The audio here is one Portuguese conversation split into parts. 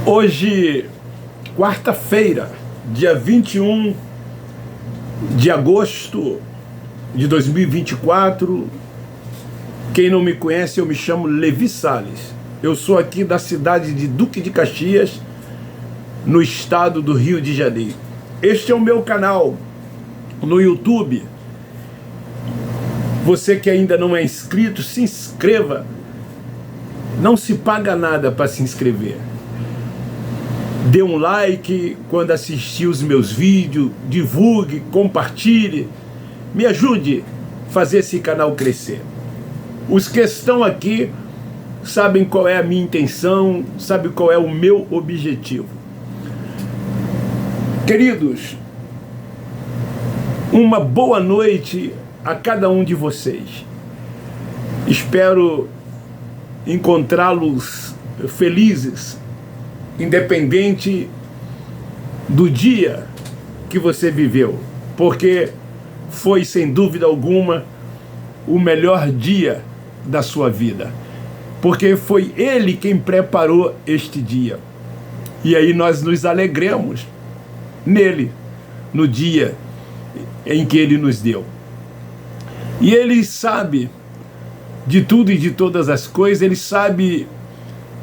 Hoje, quarta-feira, dia 21 de agosto de 2024. Quem não me conhece, eu me chamo Levi Salles. Eu sou aqui da cidade de Duque de Caxias, no estado do Rio de Janeiro. Este é o meu canal no YouTube. Você que ainda não é inscrito, se inscreva. Não se paga nada para se inscrever. Dê um like quando assistir os meus vídeos, divulgue, compartilhe, me ajude a fazer esse canal crescer. Os que estão aqui sabem qual é a minha intenção, sabem qual é o meu objetivo. Queridos, uma boa noite a cada um de vocês. Espero encontrá-los felizes, independente do dia que você viveu, porque foi, sem dúvida alguma, o melhor dia da sua vida, porque foi Ele quem preparou este dia, e aí nós nos alegremos nele, no dia em que Ele nos deu. E Ele sabe de tudo e de todas as coisas, Ele sabe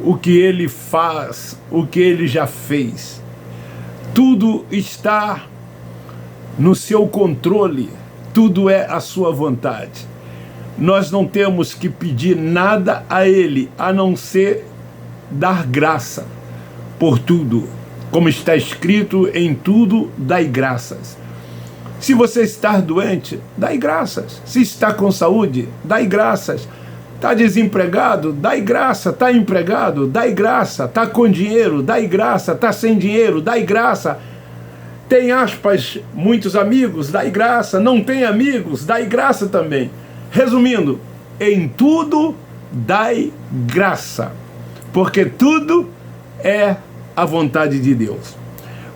o que Ele faz, o que Ele já fez. Tudo está no seu controle, tudo é a sua vontade. Nós não temos que pedir nada a Ele, a não ser dar graça por tudo. Como está escrito, em tudo dai graças. Se você está doente, dai graças. Se está com saúde, dai graças. Está desempregado, dai graça. Está empregado, dai graça. Está com dinheiro, dai graça. Está sem dinheiro, dai graça. Tem aspas, muitos amigos, dai graça. Não tem amigos, dai graça também. Resumindo, em tudo dai graça, porque tudo é a vontade de Deus.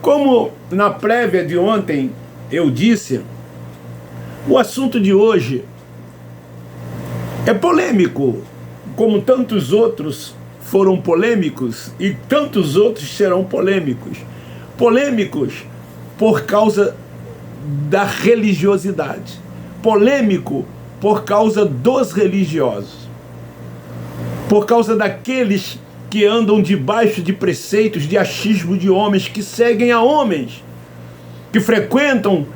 Como na prévia de ontem eu disse, o assunto de hoje é polêmico, como tantos outros foram polêmicos e tantos outros serão polêmicos. Polêmicos por causa da religiosidade. Polêmico por causa dos religiosos. Por causa daqueles que andam debaixo de preceitos de achismo de homens, que seguem a homens, que frequentam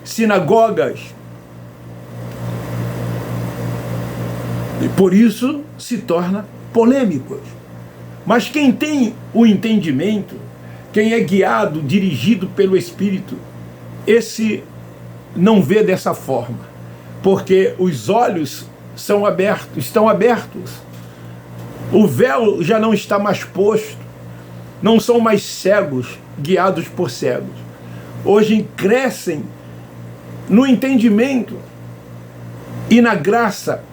sinagogas. E por isso se torna polêmicos. Mas quem tem o entendimento, quem é guiado, dirigido pelo Espírito, esse não vê dessa forma, porque os olhos são abertos, estão abertos. O véu já não está mais posto, não são mais cegos, guiados por cegos. Hoje crescem no entendimento e na graça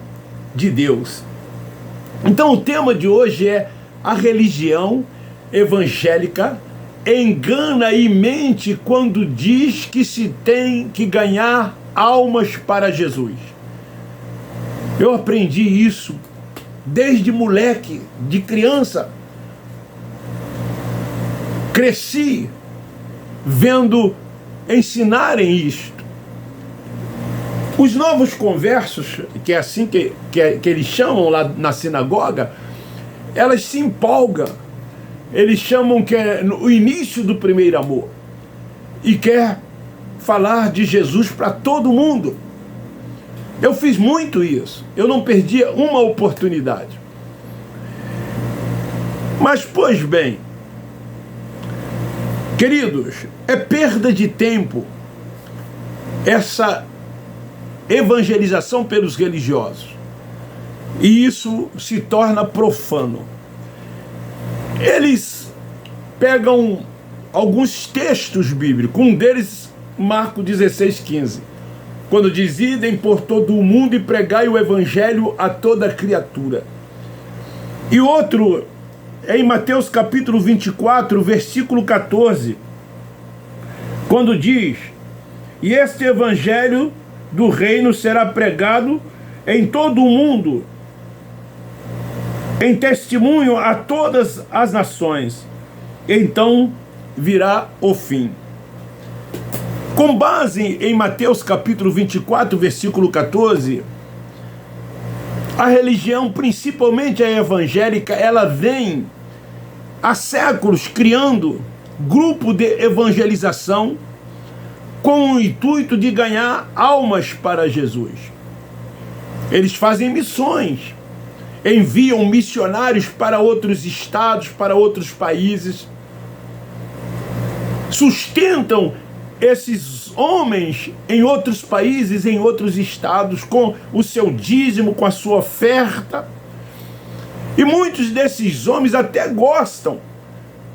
de Deus. Então o tema de hoje é: a religião evangélica engana e mente quando diz que se tem que ganhar almas para Jesus. Eu aprendi isso desde moleque, de criança. Cresci vendo ensinarem isto. Os novos conversos, que é assim que eles chamam lá na sinagoga, elas se empolgam. Eles chamam que é o início do primeiro amor. E quer falar de Jesus para todo mundo. Eu fiz muito isso. Eu não perdia uma oportunidade. Mas, pois bem, queridos, é perda de tempo essa evangelização pelos religiosos. E isso se torna profano. Eles pegam alguns textos bíblicos, um deles, Marcos 16:15, quando diz: idem por todo o mundo e pregai o evangelho a toda criatura. E outro é em Mateus capítulo 24, versículo 14, quando diz: e este evangelho do reino será pregado em todo o mundo, em testemunho a todas as nações, então virá o fim. Com base em Mateus capítulo 24, versículo 14, a religião, principalmente a evangélica, ela vem há séculos criando grupo de evangelização com o intuito de ganhar almas para Jesus. Eles fazem missões, enviam missionários para outros estados, para outros países, sustentam esses homens em outros países, em outros estados, com o seu dízimo, com a sua oferta. E muitos desses homens até gostam,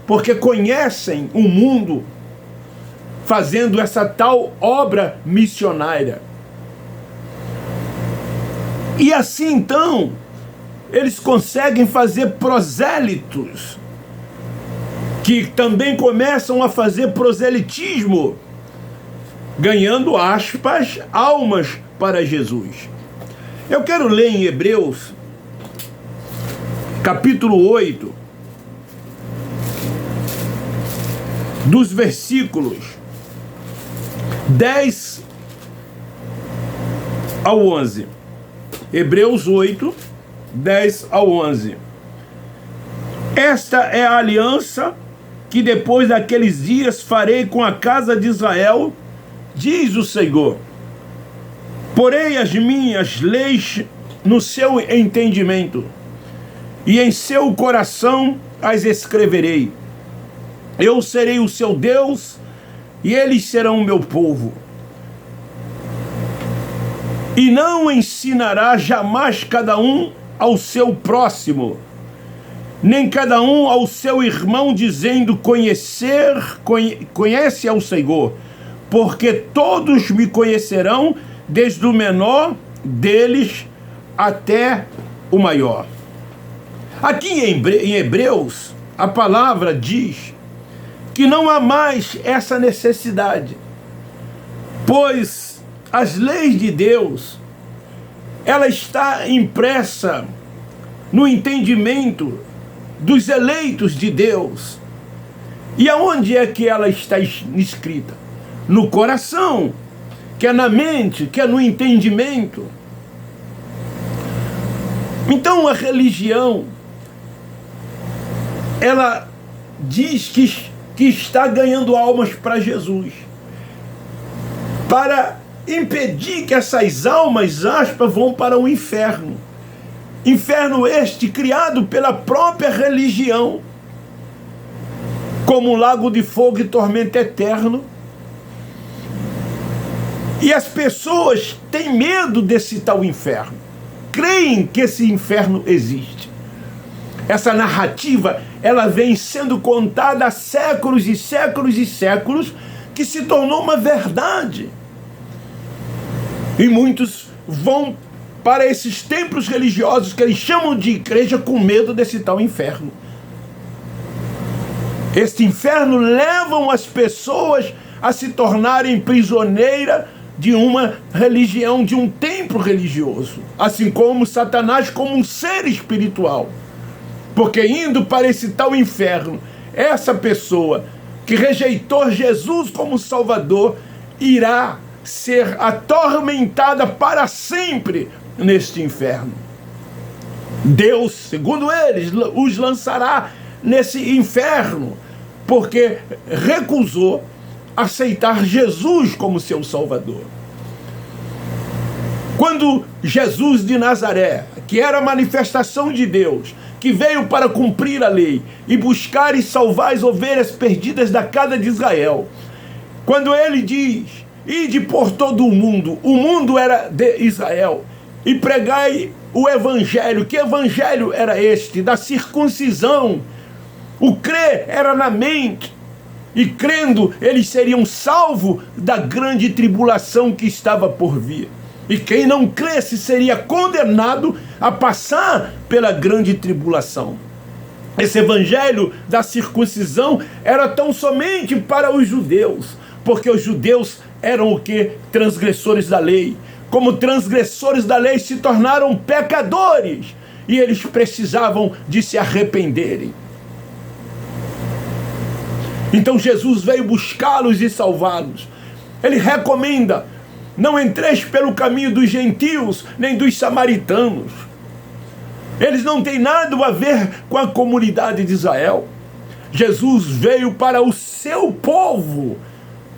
porque conhecem o mundo fazendo essa tal obra missionária. E assim então, eles conseguem fazer prosélitos, que também começam a fazer proselitismo, ganhando, aspas, almas para Jesus. Eu quero ler em Hebreus, capítulo 8, dos versículos 10 ao 11. Hebreus 8, 10 ao 11. Esta é a aliança que depois daqueles dias farei com a casa de Israel, diz o Senhor. Porei as minhas leis no seu entendimento, e em seu coração as escreverei. Eu serei o seu Deus, e eles serão o meu povo. E não ensinará jamais cada um ao seu próximo, nem cada um ao seu irmão, dizendo: conhece ao Senhor, porque todos me conhecerão, desde o menor deles até o maior. Aqui em Hebreus, a palavra diz que não há mais essa necessidade, pois as leis de Deus, ela está impressa no entendimento dos eleitos de Deus. E aonde é que ela está escrita? No coração, que é na mente, que é no entendimento. Então a religião, ela diz que está ganhando almas para Jesus, para impedir que essas almas, aspas, vão para o inferno. Inferno este criado pela própria religião, como um lago de fogo e tormento eterno. E as pessoas têm medo desse tal inferno, creem que esse inferno existe. Essa narrativa, ela vem sendo contada há séculos e séculos e séculos, que se tornou uma verdade. E muitos vão para esses templos religiosos que eles chamam de igreja com medo desse tal inferno. Este inferno levam as pessoas a se tornarem prisioneiras de uma religião, de um templo religioso, assim como Satanás como um ser espiritual. Porque indo para esse tal inferno, essa pessoa que rejeitou Jesus como Salvador irá ser atormentada para sempre neste inferno. Deus, segundo eles, os lançará nesse inferno, porque recusou aceitar Jesus como seu Salvador. Quando Jesus de Nazaré, que era a manifestação de Deus, que veio para cumprir a lei e buscar e salvar as ovelhas perdidas da casa de Israel, quando ele diz: ide por todo o mundo era de Israel, e pregai o evangelho. Que evangelho era este? Da circuncisão. O crer era na mente, e crendo eles seriam salvos da grande tribulação que estava por vir. E quem não cresce seria condenado a passar pela grande tribulação. Esse evangelho da circuncisão era tão somente para os judeus, porque os judeus eram o quê? Transgressores da lei. Como transgressores da lei se tornaram pecadores, e eles precisavam de se arrependerem. Então Jesus veio buscá-los e salvá-los. Ele recomenda: não entreis pelo caminho dos gentios, nem dos samaritanos. Eles não têm nada a ver com a comunidade de Israel. Jesus veio para o seu povo,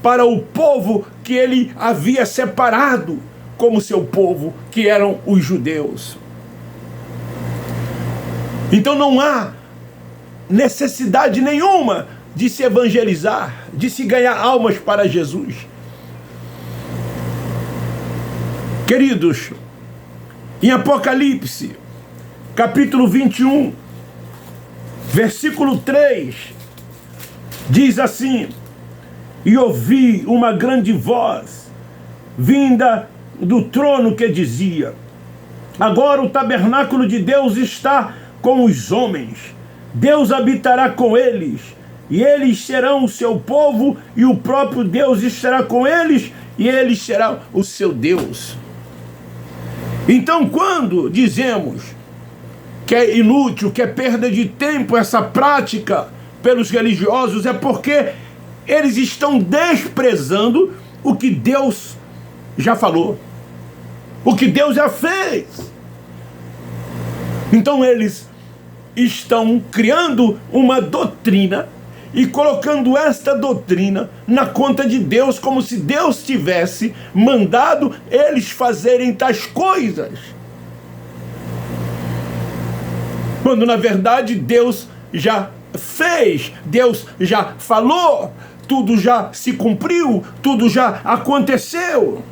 para o povo que ele havia separado como seu povo, que eram os judeus. Então não há necessidade nenhuma de se evangelizar, de se ganhar almas para Jesus. Queridos, em Apocalipse, capítulo 21, versículo 3, diz assim: e ouvi uma grande voz vinda do trono que dizia: agora o tabernáculo de Deus está com os homens, Deus habitará com eles, e eles serão o seu povo, e o próprio Deus estará com eles, e eles serão o seu Deus. Então, quando dizemos que é inútil, que é perda de tempo essa prática pelos religiosos, é porque eles estão desprezando o que Deus já falou, o que Deus já fez. Então eles estão criando uma doutrina e colocando esta doutrina na conta de Deus, como se Deus tivesse mandado eles fazerem tais coisas. Quando na verdade Deus já fez, Deus já falou, tudo já se cumpriu, tudo já aconteceu.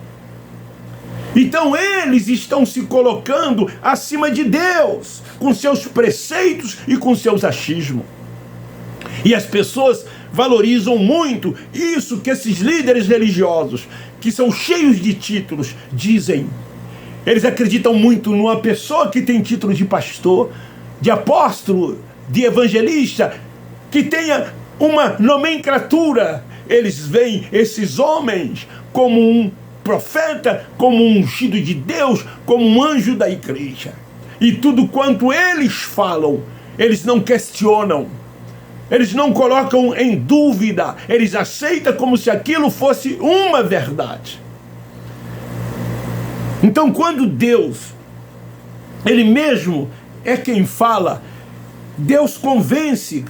Então eles estão se colocando acima de Deus, com seus preceitos e com seus achismos. E as pessoas valorizam muito isso que esses líderes religiosos, que são cheios de títulos, dizem. Eles acreditam muito numa pessoa que tem título de pastor, de apóstolo, de evangelista, que tenha uma nomenclatura. Eles veem esses homens como um profeta, como um ungido de Deus, como um anjo da igreja. E tudo quanto eles falam, eles não questionam, eles não colocam em dúvida, eles aceitam como se aquilo fosse uma verdade. Então, quando Deus, Ele mesmo é quem fala, Deus convence.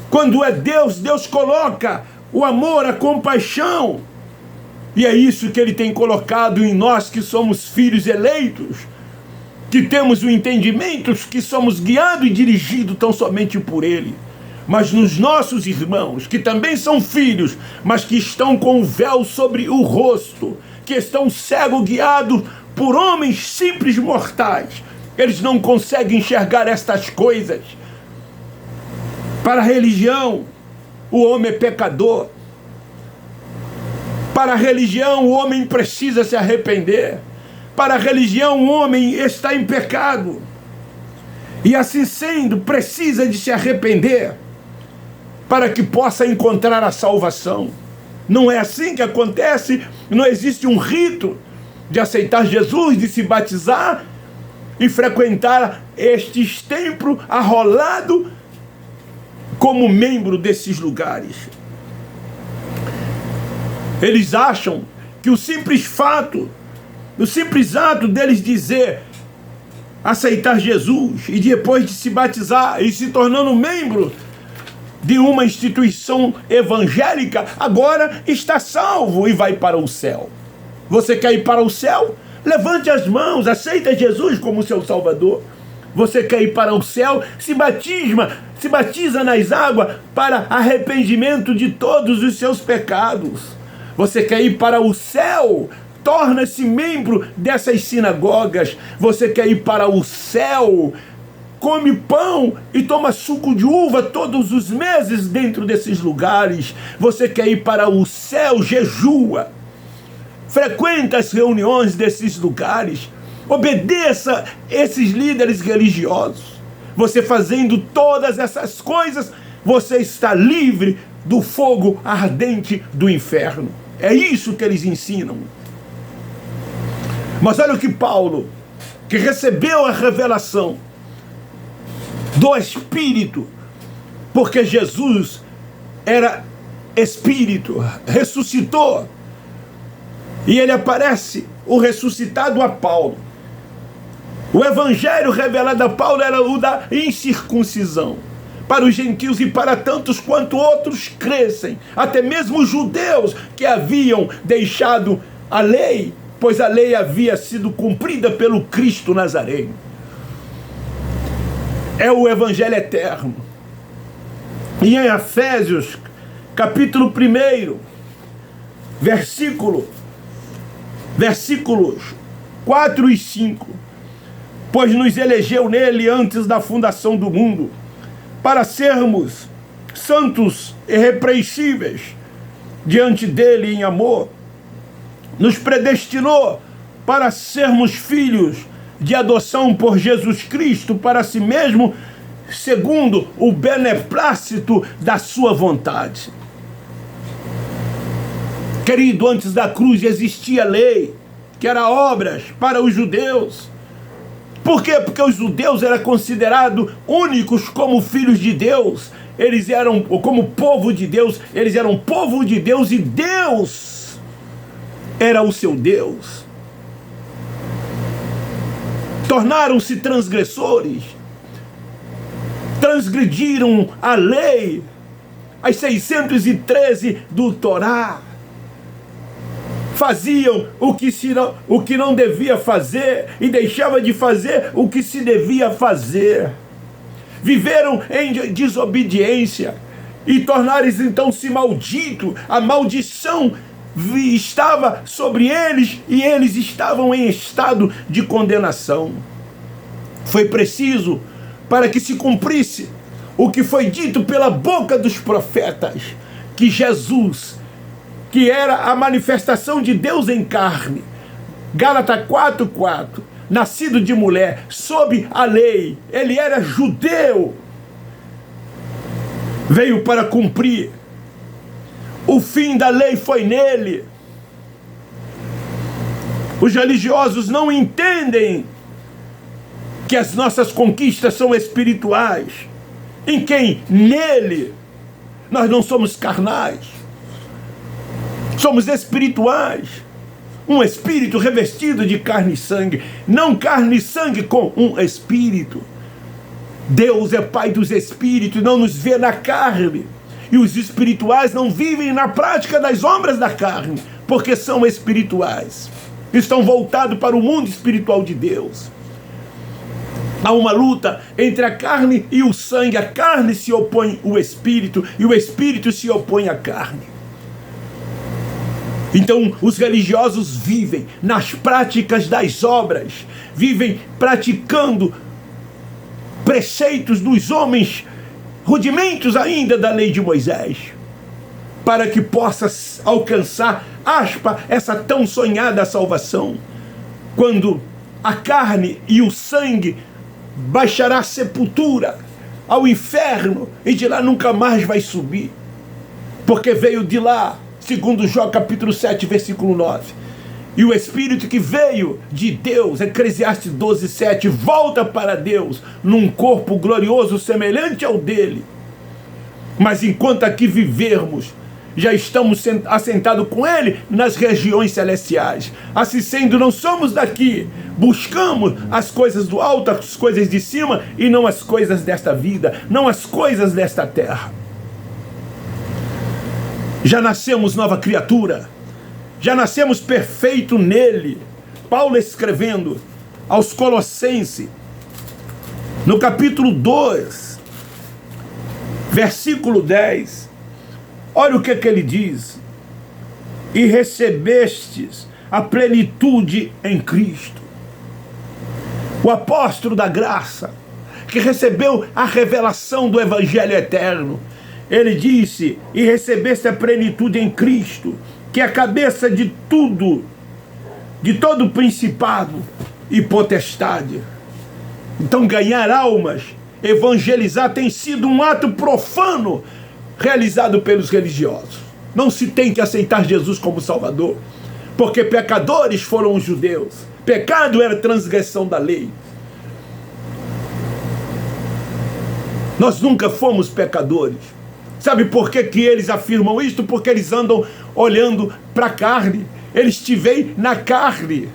Quando é Deus, Deus coloca o amor, a compaixão. E é isso que Ele tem colocado em nós que somos filhos eleitos, que temos o entendimento, que somos guiados e dirigidos tão somente por Ele. Mas nos nossos irmãos, que também são filhos, mas que estão com o véu sobre o rosto, que estão cegos, guiados por homens simples mortais, eles não conseguem enxergar estas coisas. Para a religião, o homem é pecador. Para a religião, o homem precisa se arrepender. Para a religião, o homem está em pecado. E assim sendo, precisa de se arrepender para que possa encontrar a salvação. Não é assim que acontece. Não existe um rito de aceitar Jesus, de se batizar e frequentar estes templos arrolado como membro desses lugares. Eles acham que o simples ato deles dizer, aceitar Jesus, e depois de se batizar e se tornando membro de uma instituição evangélica, agora está salvo e vai para o céu. Você quer ir para o céu? Levante as mãos, aceita Jesus como seu Salvador. Você quer ir para o céu? Se batiza nas águas para arrependimento de todos os seus pecados. Você quer ir para o céu? Torna-se membro dessas sinagogas. Você quer ir para o céu? Come pão e toma suco de uva todos os meses dentro desses lugares. Você quer ir para o céu? Jejua. Frequenta as reuniões desses lugares. Obedeça esses líderes religiosos. Você fazendo todas essas coisas, você está livre do fogo ardente do inferno. É isso que eles ensinam. Mas olha o que Paulo, que recebeu a revelação do Espírito, porque Jesus era espírito, ressuscitou. E ele aparece, o ressuscitado, a Paulo. O evangelho revelado a Paulo era o da incircuncisão, para os gentios e para tantos quanto outros crescem, até mesmo os judeus que haviam deixado a lei, pois a lei havia sido cumprida pelo Cristo Nazareno. É o evangelho eterno. E em Efésios, capítulo 1, versículos 4 e 5, pois nos elegeu nele antes da fundação do mundo, para sermos santos e irrepreensíveis diante dele em amor, nos predestinou para sermos filhos de adoção por Jesus Cristo para si mesmo, segundo o beneplácito da sua vontade. Querido, antes da cruz existia lei, que era obras para os judeus. Por quê? Porque os judeus eram considerados únicos como filhos de Deus. Eles eram, como povo de Deus, eles eram povo de Deus e Deus era o seu Deus. Tornaram-se transgressores, transgrediram a lei, as 613 do Torá. Faziam o que não devia fazer e deixava de fazer o que se devia fazer. Viveram em desobediência e tornaram-se então-se malditos. A maldição estava sobre eles e eles estavam em estado de condenação. Foi preciso para que se cumprisse o que foi dito pela boca dos profetas, que Jesus, que era a manifestação de Deus em carne, Gálatas 4:4, nascido de mulher, sob a lei, ele era judeu, veio para cumprir. O fim da lei foi nele. Os religiosos não entendem que as nossas conquistas são espirituais, em quem? Nele. Nós não somos carnais, somos espirituais. Um espírito revestido de carne e sangue, não carne e sangue com um espírito. Deus é Pai dos espíritos, não nos vê na carne. E os espirituais não vivem na prática das obras da carne, porque são espirituais. Estão voltados para o mundo espiritual de Deus. Há uma luta entre a carne e o sangue. A carne se opõe ao espírito e o espírito se opõe à carne. Então, os religiosos vivem nas práticas das obras, vivem praticando preceitos dos homens, rudimentos ainda da lei de Moisés, para que possa alcançar, essa tão sonhada salvação, quando a carne e o sangue baixará à sepultura, ao inferno, e de lá nunca mais vai subir, porque veio de lá, segundo Jó capítulo 7, versículo 9. E o Espírito que veio de Deus, Eclesiastes 12:7, volta para Deus num corpo glorioso semelhante ao dele. Mas enquanto aqui vivermos, já estamos assentados com ele nas regiões celestiais. Assim sendo, não somos daqui. Buscamos as coisas do alto, as coisas de cima, e não as coisas desta vida, não as coisas desta terra. Já nascemos nova criatura, já nascemos perfeito nele. Paulo escrevendo aos Colossenses, no capítulo 2, versículo 10, olha o que ele diz: e recebestes a plenitude em Cristo. O apóstolo da graça, que recebeu a revelação do evangelho eterno, ele disse: e recebeste a plenitude em Cristo, que é a cabeça de tudo, de todo principado e potestade. Então, ganhar almas, evangelizar, tem sido um ato profano realizado pelos religiosos. Não se tem que aceitar Jesus como Salvador, porque pecadores foram os judeus. Pecado era transgressão da lei. Nós nunca fomos pecadores. Sabe por que que eles afirmam isto? Porque eles andam olhando para a carne. Eles te veem na carne.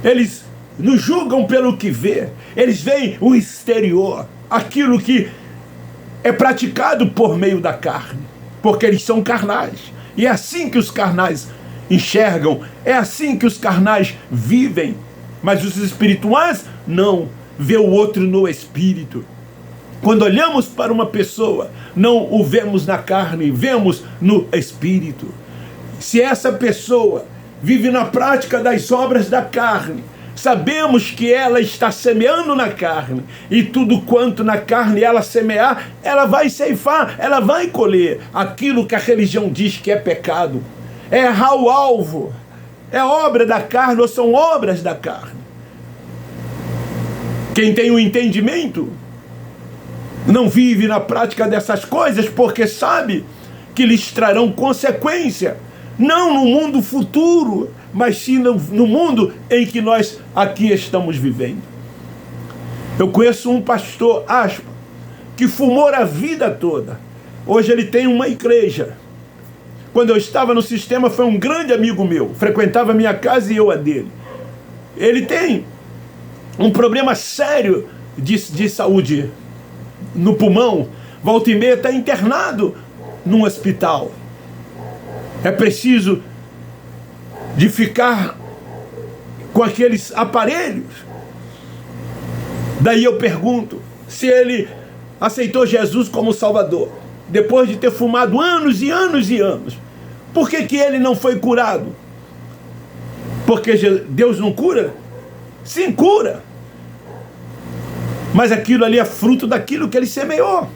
Eles nos julgam pelo que vê. Eles veem o exterior, aquilo que é praticado por meio da carne, porque eles são carnais. E é assim que os carnais enxergam, é assim que os carnais vivem. Mas os espirituais não, vê o outro no espírito. Quando olhamos para uma pessoa, não o vemos na carne, vemos no espírito. Se essa pessoa vive na prática das obras da carne, sabemos que ela está semeando na carne, e tudo quanto na carne ela semear, ela vai ceifar, ela vai colher aquilo que a religião diz que é pecado. É errar o alvo, é obra da carne ou são obras da carne. Quem tem o entendimento não vive na prática dessas coisas, porque sabe que lhes trarão consequência, não no mundo futuro, mas sim no mundo em que nós aqui estamos vivendo. Eu conheço um pastor, aspa, que fumou a vida toda. Hoje ele tem uma igreja. Quando eu estava no sistema, foi um grande amigo meu, frequentava a minha casa e eu a dele. Ele tem um problema sério de saúde no pulmão, volta e meia está internado num hospital. É preciso de ficar com aqueles aparelhos. Daí eu pergunto se ele aceitou Jesus como Salvador, depois de ter fumado anos e anos e anos. Por que que ele não foi curado? Porque Deus não cura? Sim, cura. Mas aquilo ali é fruto daquilo que ele semeou.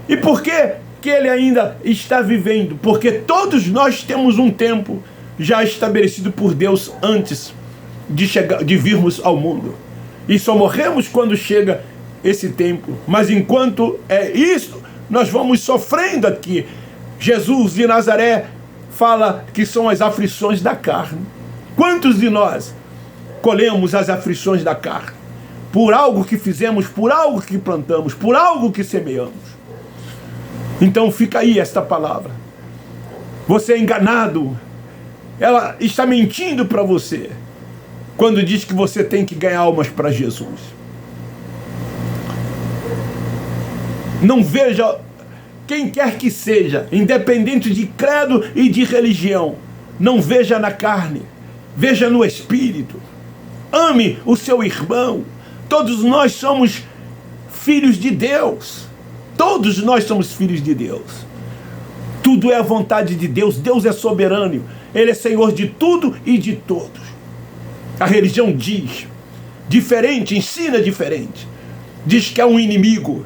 E por que que ele ainda está vivendo? Porque todos nós temos um tempo já estabelecido por Deus antes de virmos ao mundo. E só morremos quando chega esse tempo. Mas enquanto é isso, nós vamos sofrendo aqui. Jesus de Nazaré fala que são as aflições da carne. Quantos de nós colhemos as aflições da carne? Por algo que fizemos, por algo que plantamos, por algo que semeamos. Então fica aí esta palavra. Você é enganado. Ela está mentindo para você quando diz que você tem que ganhar almas para Jesus. Não veja quem quer que seja, independente de credo e de religião, não veja na carne, veja no espírito. Ame o seu irmão. Todos nós somos filhos de Deus. Todos nós somos filhos de Deus. Tudo é a vontade de Deus. Deus é soberano. Ele é Senhor de tudo e de todos. A religião diz diferente, ensina diferente. Diz que é um inimigo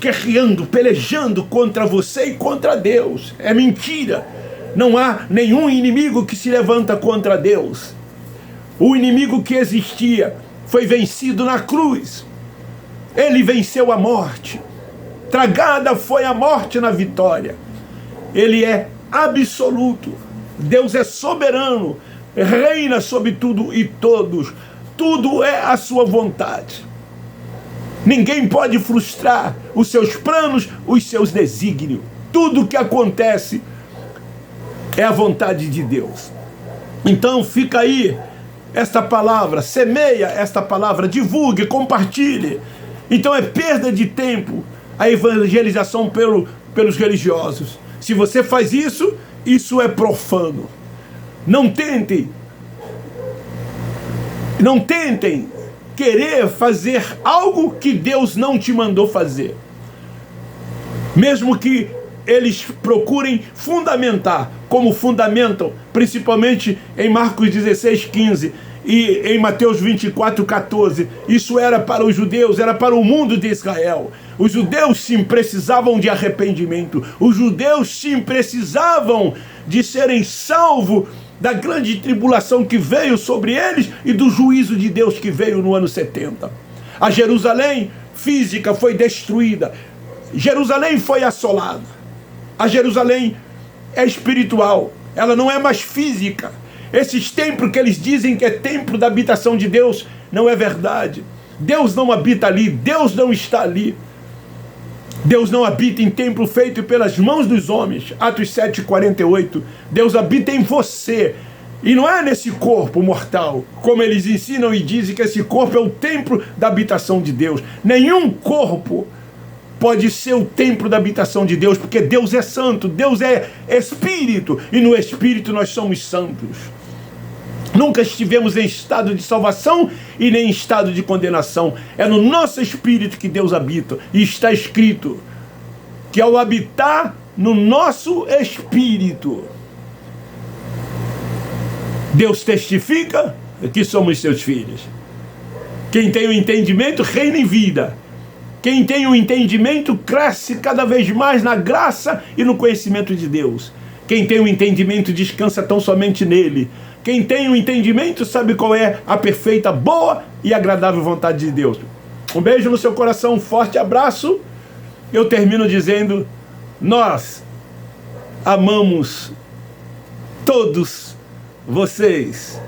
guerreando, pelejando contra você e contra Deus. É mentira. Não há nenhum inimigo que se levanta contra Deus. O inimigo que existia foi vencido na cruz. Ele venceu a morte. Tragada foi a morte na vitória. Ele é absoluto. Deus é soberano. Reina sobre tudo e todos. Tudo é a sua vontade. Ninguém pode frustrar os seus planos, os seus desígnios. Tudo que acontece é a vontade de Deus. Então fica aí esta palavra, semeia esta palavra, divulgue, compartilhe. Então é perda de tempo a evangelização pelos religiosos. Se você faz isso, isso é profano. Não tentem querer fazer algo que Deus não te mandou fazer. Mesmo que eles procurem fundamentar, como fundamentam, principalmente em Marcos 16:15 e em Mateus 24:14. Isso era para os judeus, era para o mundo de Israel. Os judeus sim precisavam de arrependimento. Os judeus sim precisavam de serem salvos da grande tribulação que veio sobre eles e do juízo de Deus que veio no ano 70. A Jerusalém física foi destruída. Jerusalém foi assolada. A Jerusalém é espiritual. Ela não é mais física. Esses templos que eles dizem que é templo da habitação de Deus, não é verdade. Deus não habita ali. Deus não está ali. Deus não habita em templo feito pelas mãos dos homens. Atos 7:48. Deus habita em você. E não é nesse corpo mortal, como eles ensinam e dizem que esse corpo é o templo da habitação de Deus. Nenhum corpo pode ser o templo da habitação de Deus, porque Deus é santo, Deus é espírito, e no espírito nós somos santos. Nunca estivemos em estado de salvação e nem em estado de condenação. É no nosso espírito que Deus habita. E está escrito que ao habitar no nosso espírito, Deus testifica que somos seus filhos. Quem tem o entendimento reina em vida. Quem tem o entendimento cresce cada vez mais na graça e no conhecimento de Deus. Quem tem o entendimento descansa tão somente nele. Quem tem o entendimento sabe qual é a perfeita, boa e agradável vontade de Deus. Um beijo no seu coração, um forte abraço. Eu termino dizendo: nós amamos todos vocês.